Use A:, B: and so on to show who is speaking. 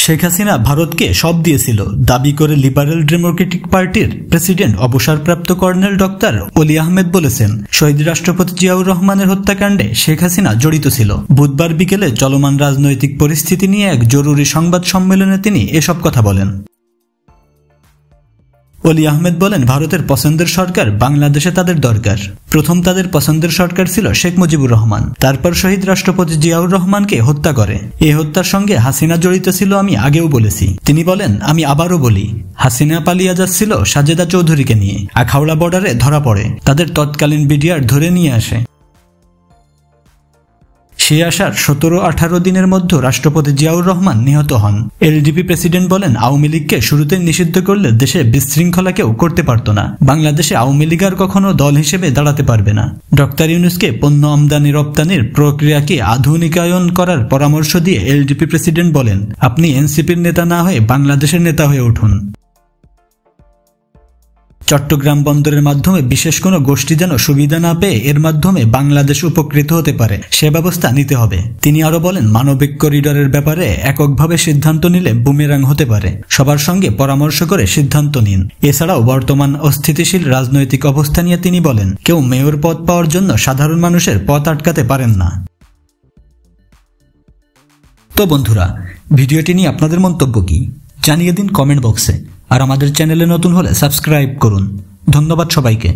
A: শেখ হাসিনা ভারতকে সব দিয়েছিল দাবি করে লিবারেল ডেমোক্রেটিক পার্টির প্রেসিডেন্ট অবসরপ্রাপ্ত কর্নেল ডক্টর অলি আহমেদ বলেছেন, শহীদ রাষ্ট্রপতি জিয়াউর রহমানের হত্যাকাণ্ডে শেখ হাসিনা জড়িত ছিল। বুধবার বিকেলে চলমান রাজনৈতিক পরিস্থিতি নিয়ে এক জরুরি সংবাদ সম্মেলনে তিনি এসব কথা বলেন। অলি আহমেদ বলেন, ভারতের পছন্দের সরকার বাংলাদেশে তাদের দরকার। প্রথম তাদের পছন্দের সরকার ছিল শেখ মুজিবুর রহমান, তারপর শহীদ রাষ্ট্রপতি জিয়াউর রহমানকে হত্যা করে। এই হত্যার সঙ্গে হাসিনা জড়িত ছিল, আমি আগেও বলেছি। তিনি বলেন, আমি আবারও বলি, হাসিনা পালিয়ে যাচ্ছিল সাজেদা চৌধুরীকে নিয়ে। আখাউড়া বর্ডারে ধরা পড়ে, তাদের তৎকালীন বিডিআর ধরে নিয়ে আসে। সে আসার 17-18 দিনের মধ্যে রাষ্ট্রপতি জিয়াউর রহমান নিহত হন। এলডিপি প্রেসিডেন্ট বলেন, আওয়ামী লীগকে শুরুতে নিষিদ্ধ করলে দেশে বিশৃঙ্খলা কেউ করতে পারত না। বাংলাদেশে আওয়ামী লীগ আর কখনো দল হিসেবে দাঁড়াতে পারবে না। ডক্টর ইউনূসকে পণ্য আমদানি রপ্তানির প্রক্রিয়াকে আধুনিকায়ন করার পরামর্শ দিয়ে এলডিপি প্রেসিডেন্ট বলেন, আপনি এনসিপির নেতা না হয়ে বাংলাদেশের নেতা হয়ে উঠুন। চট্টগ্রাম বন্দরের মাধ্যমে বিশেষ কোনো গোষ্ঠী যেন সুবিধা না পেয়ে এর মাধ্যমে বাংলাদেশ উপকৃত হতে পারে, সে ব্যবস্থা নিতে হবে। তিনি আরো বলেন, মানবিক করিডোরের ব্যাপারে এককভাবে সিদ্ধান্ত নিলে বুমেরাং হতে পারে। সবার সঙ্গে পরামর্শ করে সিদ্ধান্ত নিন। এছাড়াও বর্তমান অস্থিতিশীল রাজনৈতিক অবস্থা নিয়ে তিনি বলেন, কেউ মেয়র পদ পাওয়ার জন্য সাধারণ মানুষের পথ আটকাতে পারেন না। তো বন্ধুরা, ভিডিওটি নিয়ে আপনাদের মন্তব্য কি জানিয়ে দিন কমেন্ট বক্সে। আর আমাদের চ্যানেলে নতুন হলে সাবস্ক্রাইব করুন। ধন্যবাদ সবাইকে।